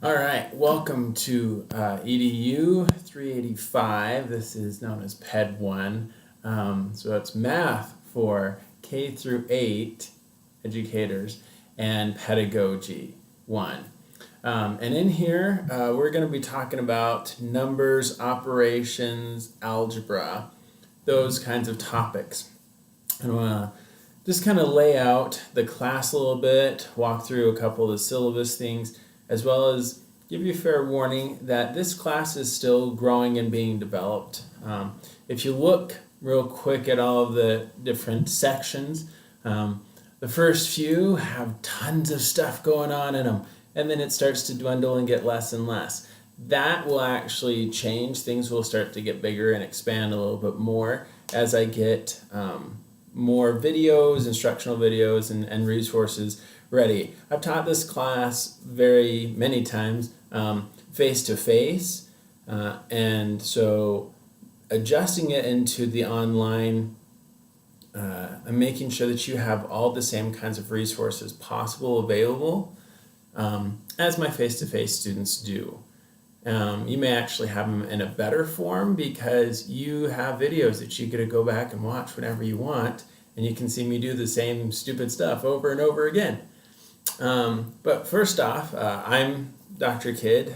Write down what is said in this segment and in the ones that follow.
All right, welcome to EDU 385. This is known as PED 1. So it's math for K through 8 educators and pedagogy 1. And in here, we're going to be talking about numbers, operations, algebra, those kinds of topics. And I want to just kind of lay out the class a little bit, walk through a couple of the syllabus things, as well as give you a fair warning that this class is still growing and being developed. If you look real quick at all of the different sections, the first few have tons of stuff going on in them, and then it starts to dwindle and get less and less. That will actually change. Things will start to get bigger and expand a little bit more as I get more videos, instructional videos, and resources ready. I've taught this class very many times face to face, and so adjusting it into the online and making sure that you have all the same kinds of resources possible available as my face-to-face students do. You may actually have them in a better form because you have videos that you get to go back and watch whenever you want, and you can see me do the same stupid stuff over and over again. But first off, I'm Dr. Kidd.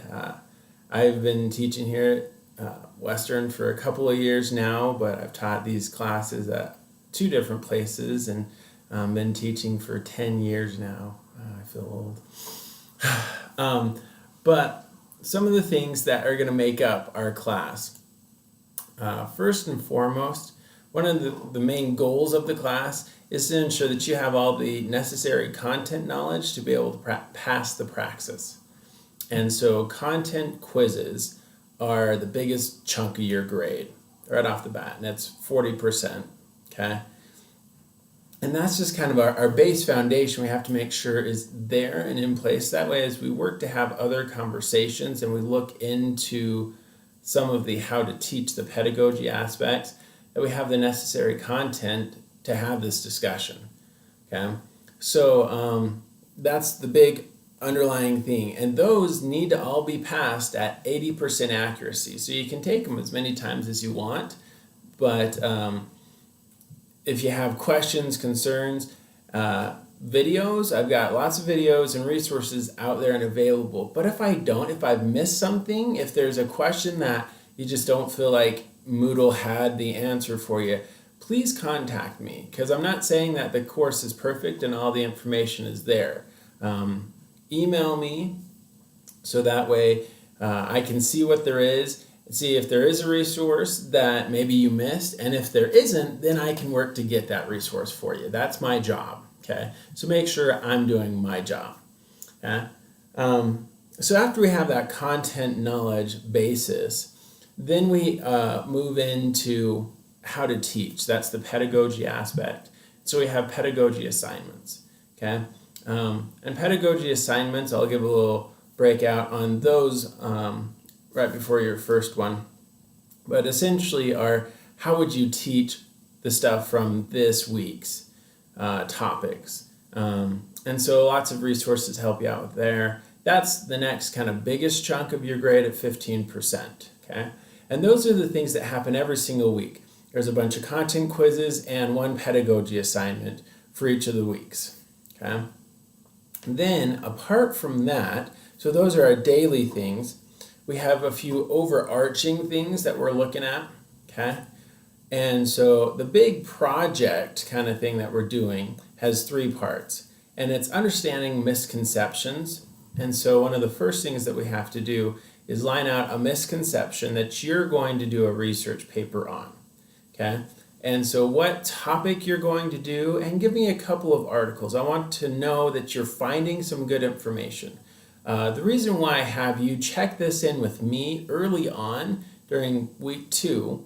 I've been teaching here at Western for a couple of years now, but I've taught these classes at two different places and been teaching for 10 years now. I feel old. But some of the things that are going to make up our class. First and foremost, one of the main goals of the class is to ensure that you have all the necessary content knowledge to be able to pass the praxis. And so content quizzes are the biggest chunk of your grade right off the bat, and that's 40%, okay? And that's just kind of our base foundation we have to make sure is there and in place. That way, as we work to have other conversations and we look into some of the how to teach the pedagogy aspects, that we have the necessary content to have this discussion, okay? So that's the big underlying thing. And those need to all be passed at 80% accuracy. So you can take them as many times as you want, but if you have questions, concerns, videos, I've got lots of videos and resources out there and available. But if I've missed something, if there's a question that you just don't feel like Moodle had the answer for you, please contact me, because I'm not saying that the course is perfect and all the information is there. Email me so that way I can see what there is, see if there is a resource that maybe you missed, and if there isn't, then I can work to get that resource for you. That's my job, okay? So make sure I'm doing my job, okay? So after we have that content knowledge basis, then we move into how to teach. That's the pedagogy aspect. So we have pedagogy assignments, okay? And pedagogy assignments, I'll give a little breakout on those right before your first one. But essentially are, how would you teach the stuff from this week's topics? And so lots of resources help you out with there. That's the next kind of biggest chunk of your grade at 15%, okay? And those are the things that happen every single week. There's a bunch of content quizzes and one pedagogy assignment for each of the weeks, okay? Then, apart from that, so those are our daily things, we have a few overarching things that we're looking at, okay? And so the big project kind of thing that we're doing has 3 parts, and it's understanding misconceptions. And so one of the first things that we have to do is line out a misconception that you're going to do a research paper on, okay? And so what topic you're going to do, and give me a couple of articles. I want to know that you're finding some good information. The reason why I have you check this in with me early on during week 2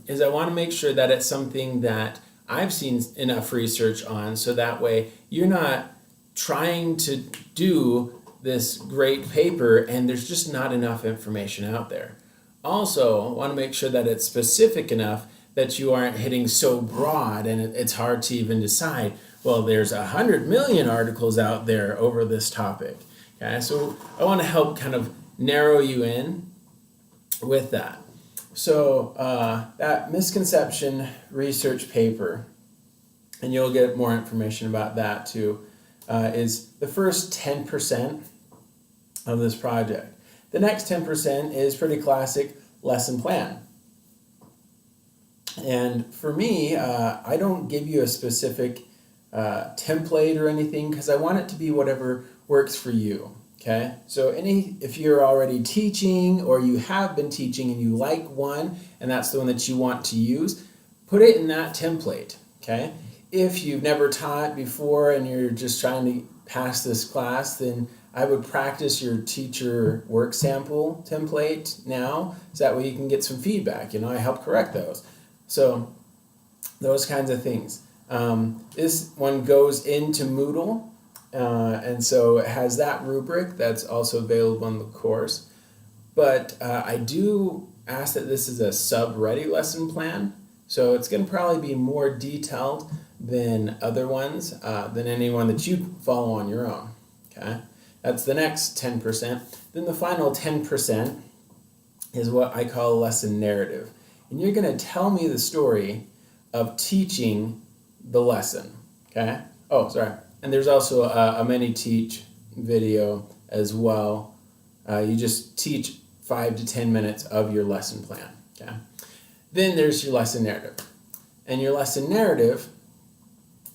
is I want to make sure that it's something that I've seen enough research on, so that way you're not trying to do this great paper and there's just not enough information out there. Also, I want to make sure that it's specific enough that you aren't hitting so broad and it's hard to even decide, well, there's 100 million articles out there over this topic. Okay, so I want to help kind of narrow you in with that. So that misconception research paper, and you'll get more information about that too, is the first 10% of this project. The next 10% is pretty classic lesson plan. And for me, I don't give you a specific template or anything because I want it to be whatever works for you. Okay, so if you're already teaching or you have been teaching and you like one and that's the one that you want to use, put it in that template. Okay, if you've never taught before and you're just trying to pass this class, then I would practice your teacher work sample template now, so that way you can get some feedback. I help correct those. So those kinds of things. This one goes into Moodle, and so it has that rubric that's also available in the course. But I do ask that this is a sub-ready lesson plan, so it's going to probably be more detailed than other ones, than any one that you follow on your own. Okay, that's the next 10%. Then the final 10% is what I call a lesson narrative. And you're going to tell me the story of teaching the lesson, okay? Oh, sorry. And there's also a mini-teach video as well. You just teach 5 to 10 minutes of your lesson plan, okay? Then there's your lesson narrative. And your lesson narrative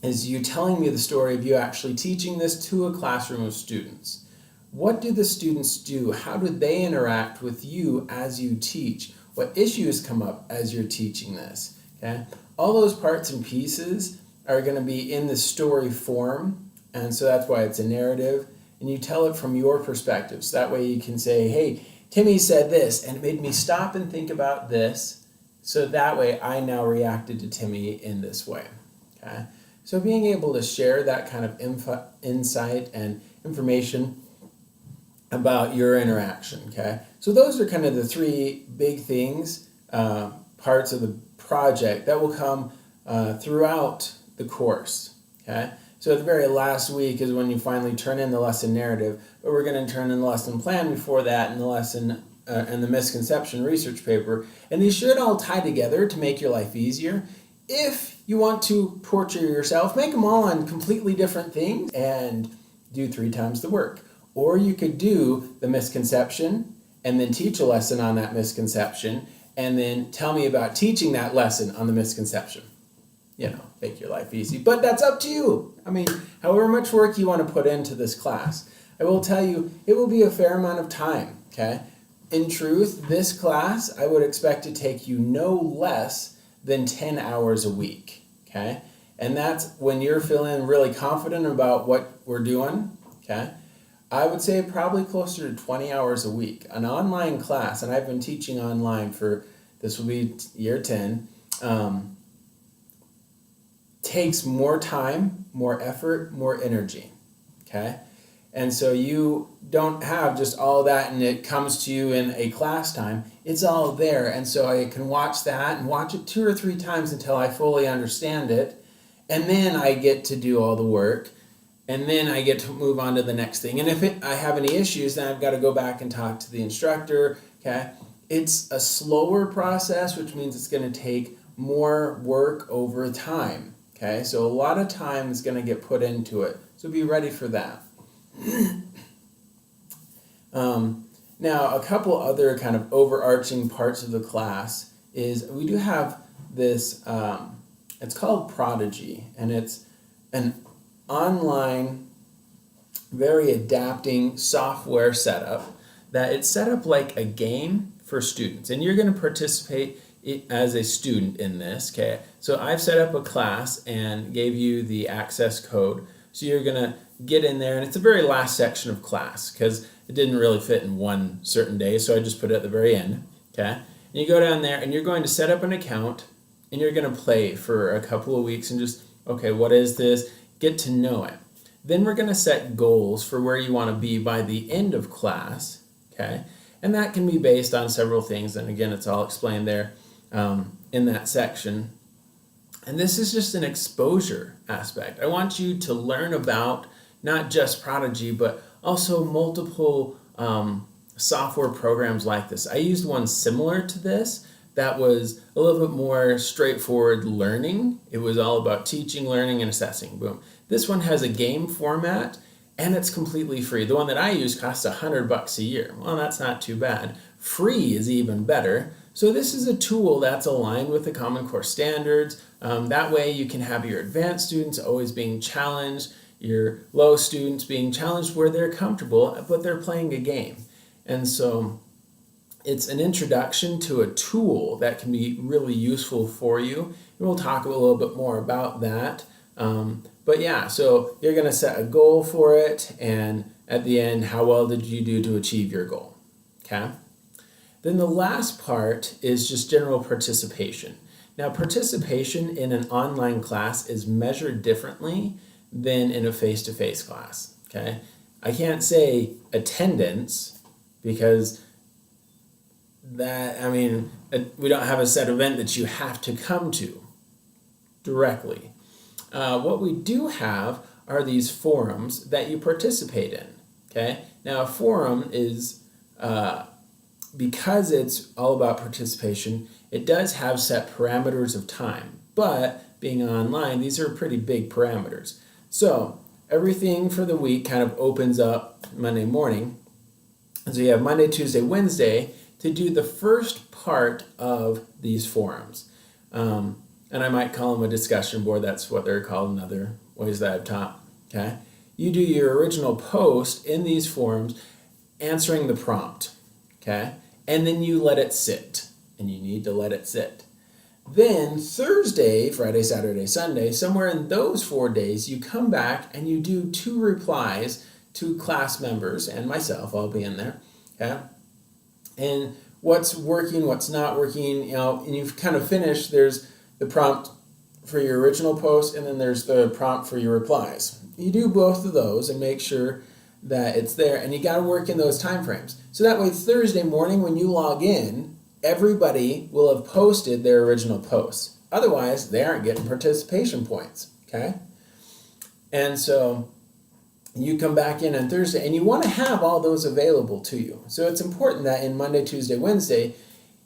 is you telling me the story of you actually teaching this to a classroom of students. What do the students do? How do they interact with you as you teach? What issues come up as you're teaching this? Okay, all those parts and pieces are going to be in the story form, and so that's why it's a narrative, and you tell it from your perspective. So that way you can say, hey, Timmy said this, and it made me stop and think about this, so that way I now reacted to Timmy in this way. Okay, so being able to share that kind of insight and information about your interaction, okay? So those are kind of the three big things, parts of the project that will come throughout the course, okay? So the very last week is when you finally turn in the lesson narrative, but we're going to turn in the lesson plan before that and the lesson and the misconception research paper, and these should all tie together to make your life easier. If you want to torture yourself, make them all on completely different things and do 3 times the work. Or you could do the misconception and then teach a lesson on that misconception and then tell me about teaching that lesson on the misconception. Make your life easy. But that's up to you. I mean, however much work you want to put into this class. I will tell you, it will be a fair amount of time, okay? In truth, this class, I would expect to take you no less than 10 hours a week, okay? And that's when you're feeling really confident about what we're doing, okay? I would say probably closer to 20 hours a week. An online class, and I've been teaching online for, this will be year 10, takes more time, more effort, more energy, okay? And so you don't have just all that and it comes to you in a class time. It's all there, and so I can watch that and watch it 2 or 3 times until I fully understand it, and then I get to do all the work. And then I get to move on to the next thing. And if I have any issues, then I've got to go back and talk to the instructor, okay? It's a slower process, which means it's going to take more work over time, okay? So a lot of time is going to get put into it. So be ready for that. Now, a couple other kind of overarching parts of the class is we do have this, it's called Prodigy, and it's an online, very adapting software setup that it's set up like a game for students, and you're going to participate as a student in this, okay? So I've set up a class and gave you the access code, so you're going to get in there, and it's the very last section of class because it didn't really fit in one certain day, so I just put it at the very end, okay? And you go down there and you're going to set up an account and you're going to play for a couple of weeks and just, okay, what is this? Get to know it. Then we're going to set goals for where you want to be by the end of class, okay? And that can be based on several things, and again, it's all explained there in that section. And this is just an exposure aspect. I want you to learn about not just Prodigy, but also multiple software programs like this. I used one similar to this that was a little bit more straightforward learning. It was all about teaching, learning, and assessing. Boom. This one has a game format and it's completely free. The one that I use costs $100 a year. Well, that's not too bad. Free is even better. So this is a tool that's aligned with the Common Core standards. That way you can have your advanced students always being challenged, your low students being challenged where they're comfortable, but they're playing a game. And so it's an introduction to a tool that can be really useful for you. And we'll talk a little bit more about that. But yeah, so you're going to set a goal for it, and at the end, how well did you do to achieve your goal? Okay? Then the last part is just general participation. Now, participation in an online class is measured differently than in a face-to-face class. Okay? I can't say attendance because we don't have a set event that you have to come to directly. What we do have are these forums that you participate in. Okay? Now, a forum is, because it's all about participation, it does have set parameters of time. But being online, these are pretty big parameters. So everything for the week kind of opens up Monday morning. And so you have Monday, Tuesday, Wednesday to do the first part of these forums. And I might call them a discussion board. That's what they're called in other ways that I've taught. Okay? You do your original post in these forums answering the prompt. Okay? And then you let it sit. And you need to let it sit. Then Thursday, Friday, Saturday, Sunday, somewhere in those 4 days, you come back and you do 2 replies to class members and myself. I'll be in there. Okay? And what's working, what's not working, and you've kind of finished. There's the prompt for your original post, and then there's the prompt for your replies. You do both of those and make sure that it's there, and you got to work in those time frames. So that way Thursday morning when you log in, everybody will have posted their original posts. Otherwise, they aren't getting participation points, okay? And so you come back in on Thursday, and you want to have all those available to you. So it's important that in Monday, Tuesday, Wednesday,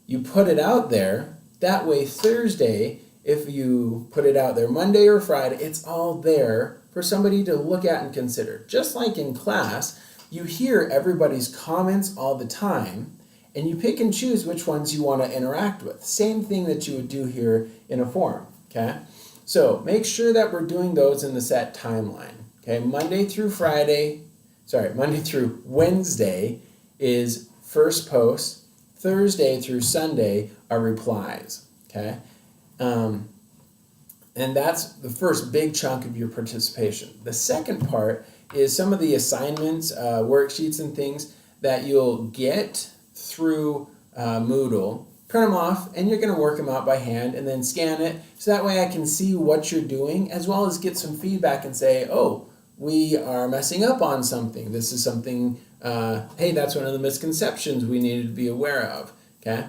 you put it out there. That way Thursday, if you put it out there Monday or Friday, it's all there for somebody to look at and consider. Just like in class, you hear everybody's comments all the time, and you pick and choose which ones you want to interact with. Same thing that you would do here in a forum, okay? So make sure that we're doing those in the set timeline, okay? Monday through Wednesday is first post. Thursday through Sunday are replies, okay? And that's the first big chunk of your participation. The second part is some of the assignments, worksheets and things that you'll get through Moodle. Print them off, and you're going to work them out by hand and then scan it. So that way I can see what you're doing, as well as get some feedback and say, oh, we are messing up on something. This is something, hey, that's one of the misconceptions we needed to be aware of, okay?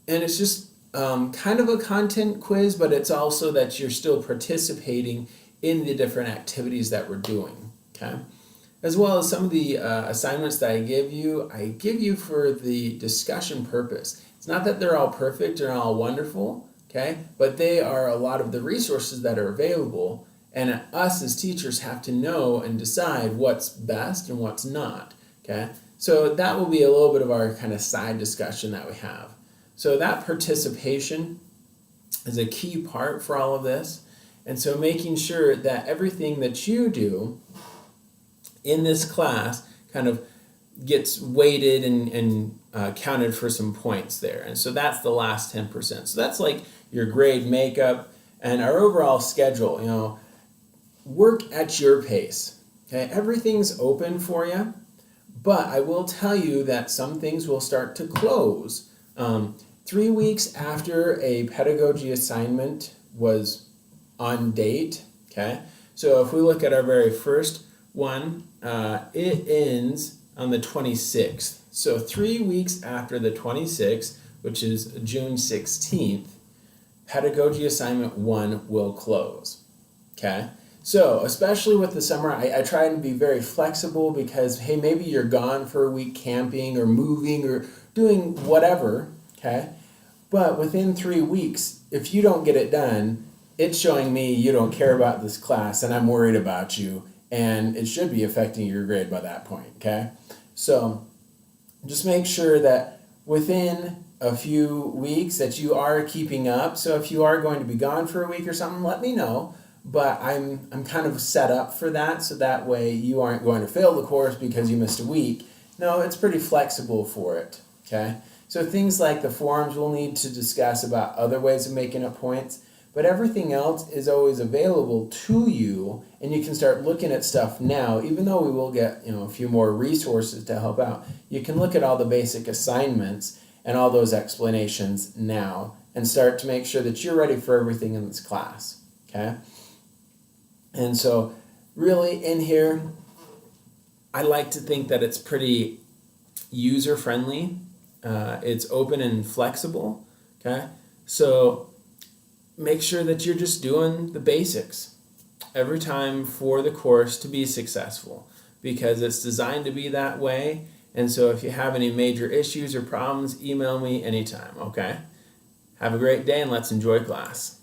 And it's just kind of a content quiz, but it's also that you're still participating in the different activities that we're doing, okay? As well as some of the assignments that I give you for the discussion purpose. It's not that they're all perfect or all wonderful, okay? But they are a lot of the resources that are available, and us as teachers have to know and decide what's best and what's not, okay? So that will be a little bit of our kind of side discussion that we have. So that participation is a key part for all of this. And so making sure that everything that you do in this class kind of gets weighted and counted for some points there. And so that's the last 10%. So that's like your grade makeup and our overall schedule, work at your pace, okay? Everything's open for you, but I will tell you that some things will start to close. 3 weeks after a pedagogy assignment was on date, okay? So if we look at our very first one, it ends on the 26th. So 3 weeks after the 26th, which is June 16th, pedagogy assignment 1 will close, okay? So, especially with the summer, I try to be very flexible because, hey, maybe you're gone for a week camping or moving or doing whatever, okay? But within 3 weeks, if you don't get it done, it's showing me you don't care about this class and I'm worried about you, and it should be affecting your grade by that point, okay? So, just make sure that within a few weeks that you are keeping up. So if you are going to be gone for a week or something, let me know. But I'm kind of set up for that, so that way you aren't going to fail the course because you missed a week. No, it's pretty flexible for it, okay? So things like the forums we'll need to discuss about other ways of making up points, but everything else is always available to you, and you can start looking at stuff now. Even though we will get a few more resources to help out, you can look at all the basic assignments and all those explanations now and start to make sure that you're ready for everything in this class, okay? And so really in here, I like to think that it's pretty user-friendly. It's open and flexible, okay? So make sure that you're just doing the basics every time for the course to be successful, because it's designed to be that way. And so if you have any major issues or problems, email me anytime, okay? Have a great day and let's enjoy class.